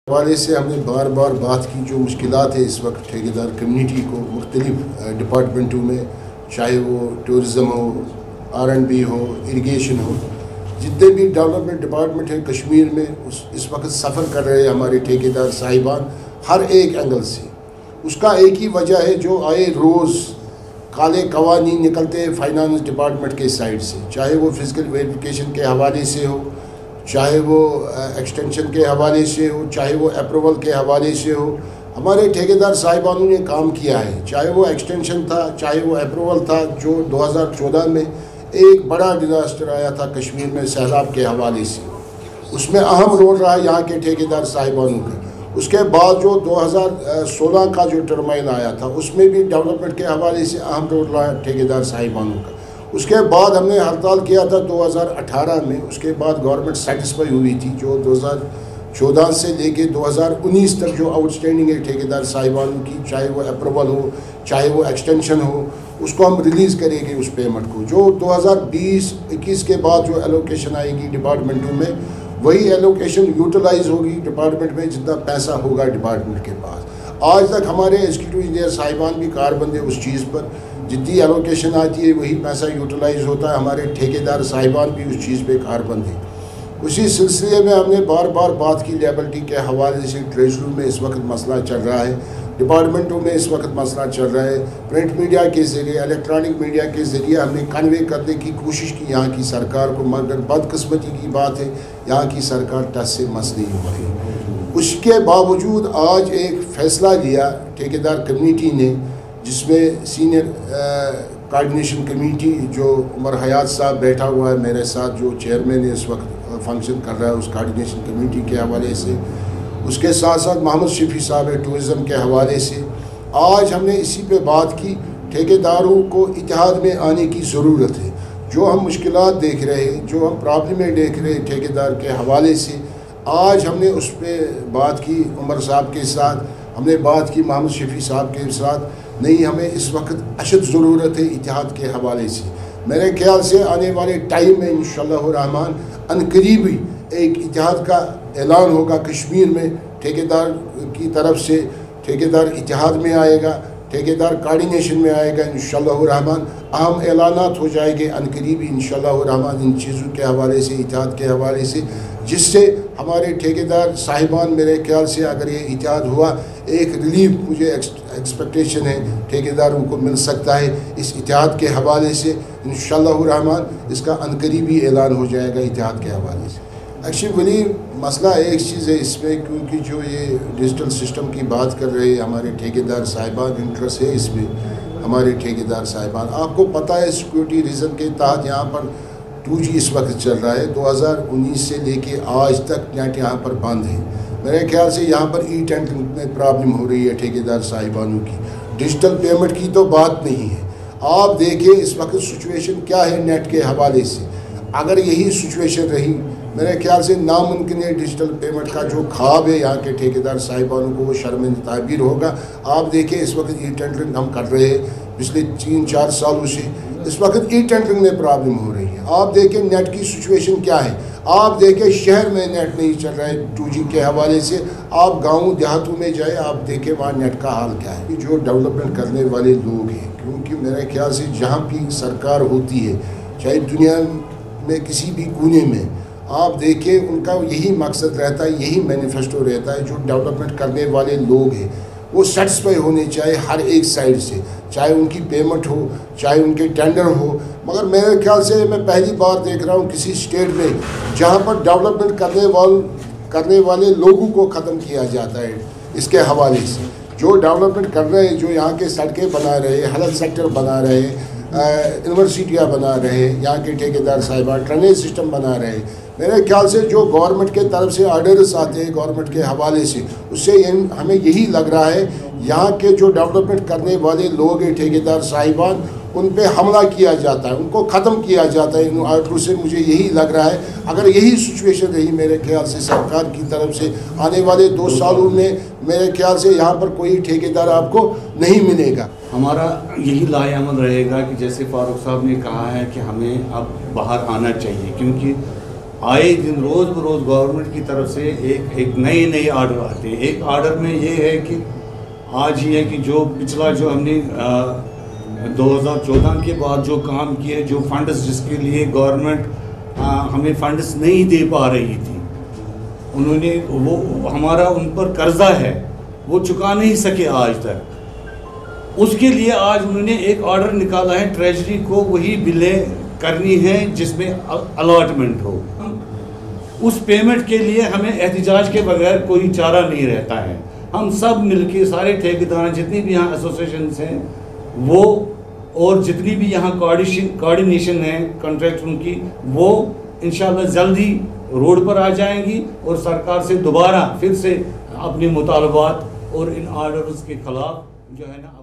حوالے سے ہم نے بار بار بات کی جو مشکلات ہے اس وقت ٹھیکیدار کمیونٹی کو مختلف ڈپارٹمنٹوں میں، چاہے وہ ٹورزم ہو، R&B ہو، اریگیشن ہو، جتنے بھی ڈیولپمنٹ ڈپارٹمنٹ ہیں کشمیر میں اس وقت سفر کر رہے ہیں ہمارے ٹھیکیدار صاحبان ہر ایک اینگل سے۔ اس کا ایک ہی وجہ ہے جو آئے روز کالے قوانین نکلتے ہیں فائنانس ڈپارٹمنٹ کے سائڈ سے، چاہے وہ فزیکل ویریفیکیشن کے حوالے سے ہو، چاہے وہ ایکسٹینشن کے حوالے سے ہو، چاہے وہ اپروول کے حوالے سے ہو۔ ہمارے ٹھیکیدار صاحبانوں نے کام کیا ہے، چاہے وہ ایکسٹینشن تھا، چاہے وہ اپروول تھا۔ جو 2014 میں ایک بڑا ڈیزاسٹر آیا تھا کشمیر میں سیلاب کے حوالے سے، اس میں اہم رول رہا یہاں کے ٹھیکیدار صاحبانوں کا۔ اس کے بعد جو 2016 کا جو ٹرمائل آیا تھا اس میں بھی ڈیولپمنٹ کے حوالے سے اہم رول رہا ٹھیکیدار صاحبانوں کا۔ اس کے بعد ہم نے ہڑتال کیا تھا 2018 میں، اس کے بعد گورنمنٹ سیٹسفائی ہوئی تھی۔ جو 2014 سے لے کے 2019 تک جو آؤٹ اسٹینڈنگ ہے ٹھیکیدار صاحبانوں کی، چاہے وہ اپروول ہو، چاہے وہ ایکسٹینشن ہو، اس کو ہم ریلیز کریں گے اس پیمنٹ کو۔ جو 2020-21 کے بعد جو ایلوکیشن آئے گی ڈپارٹمنٹوں میں، وہی ایلوکیشن یوٹیلائز ہوگی ڈپارٹمنٹ میں جتنا پیسہ ہوگا ڈپارٹمنٹ کے پاس۔ آج تک ہمارے ایگزیکٹو انجینئر صاحبان بھی کاربند ہیں اس چیز پر، جتنی ایلوکیشن آتی ہے وہی پیسہ یوٹیلائز ہوتا ہے۔ ہمارے ٹھیکیدار صاحبان بھی اس چیز پہ کاربند ہیں۔ اسی سلسلے میں ہم نے بار بار بات کی لیبلٹی کے حوالے سے۔ ٹریجری میں اس وقت مسئلہ چل رہا ہے، ڈپارٹمنٹوں میں اس وقت مسئلہ چل رہا ہے۔ پرنٹ میڈیا کے ذریعے، الیکٹرانک میڈیا کے ذریعے ہم نے کنوے کرنے کی کوشش کی یہاں کی سرکار کو، مگر بدقسمتی کی بات ہے یہاں کی سرکار ٹس سے مس نہیں ہو رہی۔ اس کے باوجود آج ایک فیصلہ لیا ٹھیکیدار کمیونٹی نے، جس میں سینئر کوآرڈینیشن کمیٹی جو عمر حیات صاحب بیٹھا ہوا ہے میرے ساتھ، جو چیئرمین ہے اس وقت فنکشن کر رہا ہے اس کوآرڈینیشن کمیٹی کے حوالے سے، اس کے ساتھ ساتھ محمد شفیع صاحب ہے ٹورزم کے حوالے سے۔ آج ہم نے اسی پہ بات کی، ٹھیکیداروں کو اتحاد میں آنے کی ضرورت ہے۔ جو ہم مشکلات دیکھ رہے ہیں، جو ہم پرابلمیں دیکھ رہے ہیں ٹھیکیدار کے حوالے سے، آج ہم نے اس پہ بات کی عمر صاحب کے ساتھ، ہم نے بات کی محمد شفیع صاحب کے ساتھ۔ نہیں، ہمیں اس وقت اشد ضرورت ہے اتحاد کے حوالے سے۔ میرے خیال سے آنے والے ٹائم میں انشاءاللہ الرحمن عنقریب ایک اتحاد کا اعلان ہوگا کشمیر میں، ٹھیکیدار کی طرف سے ٹھیکیدار اتحاد میں آئے گا، ٹھیکیدار کوآرڈینیشن میں آئے گا انشاءاللہ الرحمن۔ اہم اعلانات ہو جائے گے عنقریب انشاءاللہ الرحمن ان چیزوں کے حوالے سے، اتحاد کے حوالے سے، جس سے ہمارے ٹھیکیدار صاحبان، میرے خیال سے اگر یہ اتحاد ہوا، ایک ریلیف مجھے ایکسپیکٹیشن ہے ٹھیکیداروں کو مل سکتا ہے اس اتحاد کے حوالے سے انشاءاللہ الرحمن۔ اس کا عنقریبی اعلان ہو جائے گا اتحاد کے حوالے سے۔ ایکچولی ولی مسئلہ ایک چیز ہے اس میں، کیونکہ جو یہ ڈیجیٹل سسٹم کی بات کر رہے ہیں ہمارے ٹھیکیدار صاحبان، انٹرسٹ ہے اس میں ہمارے ٹھیکیدار صاحبان۔ آپ کو پتہ ہے سیکورٹی ریزن کے تحت یہاں پر 2G اس وقت چل رہا ہے۔ 2019 سے لے کے آج تک نیٹ یہاں پر بند ہے۔ میرے خیال سے یہاں پر ٹینڈرنگ میں پرابلم ہو رہی ہے ٹھیکیدار صاحبانوں کی، ڈیجیٹل پیمنٹ کی تو بات نہیں ہے۔ آپ دیکھیں اس وقت سچویشن کیا ہے نیٹ کے حوالے سے۔ اگر یہی سچویشن رہی، میرے خیال سے ناممکن ہے ڈیجیٹل پیمنٹ کا جو خواب ہے یہاں کے ٹھیکیدار صاحبانوں کو، وہ شرمندہ تعبیر ہوگا۔ آپ دیکھیں اس وقت ٹینڈرنگ ہم کر رہے ہیں پچھلے 3-4 سالوں سے، اس وقت ٹینڈرنگ میں پرابلم ہو رہی ہے۔ آپ دیکھیں نیٹ کی سچویشن کیا ہے، آپ دیکھیں شہر میں نیٹ نہیں چل رہا ہے 2G کے حوالے سے۔ آپ گاؤں دیہاتوں میں جائیں، آپ دیکھیں وہاں نیٹ کا حال کیا ہے۔ جو ڈیولپمنٹ کرنے والے لوگ ہیں، کیونکہ میرے خیال سے جہاں بھی سرکار ہوتی ہے، چاہے دنیا میں کسی بھی کونے میں، آپ دیکھیں ان کا یہی مقصد رہتا ہے، یہی مینیفیسٹو رہتا ہے۔ جو ڈیولپمنٹ کرنے والے لوگ ہیں وہ سیٹسفائی ہونے چاہیے ہر ایک سائڈ سے، چاہے ان کی پیمنٹ ہو، چاہے ان کے ٹینڈر ہو۔ مگر میرے خیال سے میں پہلی بار دیکھ رہا ہوں کسی اسٹیٹ میں جہاں پر ڈیولپمنٹ کرنے والے لوگوں کو ختم کیا جاتا ہے اس کے حوالے سے۔ جو ڈیولپمنٹ کر رہے ہیں، جو یہاں کے سڑکیں بنا رہے ہیں، ہیلتھ سیکٹر بنا رہے ہیں، یونیورسٹیاں بنا رہے ہیں، یہاں کے ٹھیکیدار صاحبان ڈرینیج سسٹم بنا رہے ہیں، میرے خیال سے جو گورنمنٹ کے طرف سے آرڈرز آتے ہیں گورنمنٹ کے حوالے سے، اس سے ہمیں یہی لگ رہا ہے یہاں کے جو ڈیولپمنٹ کرنے والے لوگ ہیں ٹھیکیدار صاحبان، ان پہ حملہ کیا جاتا ہے، ان کو ختم کیا جاتا ہے ان آرڈروں سے۔ مجھے یہی لگ رہا ہے اگر یہی سچویشن رہی میرے خیال سے سرکار کی طرف سے آنے والے 2 سالوں میں، میرے خیال سے یہاں پر کوئی ٹھیکیدار آپ کو نہیں ملے گا۔ ہمارا یہی لائے عمل رہے گا کہ جیسے فاروق صاحب نے کہا ہے کہ ہمیں اب باہر آنا چاہیے، کیونکہ آئے دن روز بروز گورنمنٹ کی طرف سے ایک نئے آرڈر آتے ہیں. ایک آرڈر میں یہ ہے کہ آج یہ ہے کہ جو پچھلا جو ہم نے 2014 کے بعد جو کام کیے, جو فنڈز جس کے لیے گورنمنٹ ہمیں فنڈز نہیں دے پا رہی تھی, انہوں نے وہ ہمارا ان پر قرضہ ہے وہ چکا نہیں سکے آج تک. اس کے لیے آج انہوں نے ایک آرڈر نکالا ہے ٹریجری کو وہی بلیں کرنی ہے جس میں الاٹمنٹ ہو. اس پیمنٹ کے لیے ہمیں احتجاج کے بغیر کوئی چارہ نہیں رہتا ہے. ہم سب مل کے سارے ٹھیکیدار جتنی بھی یہاں ایسوسیشنز ہیں وہ اور جتنی بھی یہاں کوارڈینیشن ہے کنٹریکٹروں کی, وہ انشاءاللہ جلدی روڈ پر آ جائیں گی اور سرکار سے دوبارہ پھر سے اپنے مطالبات اور ان آرڈرز کے خلاف جو ہے نا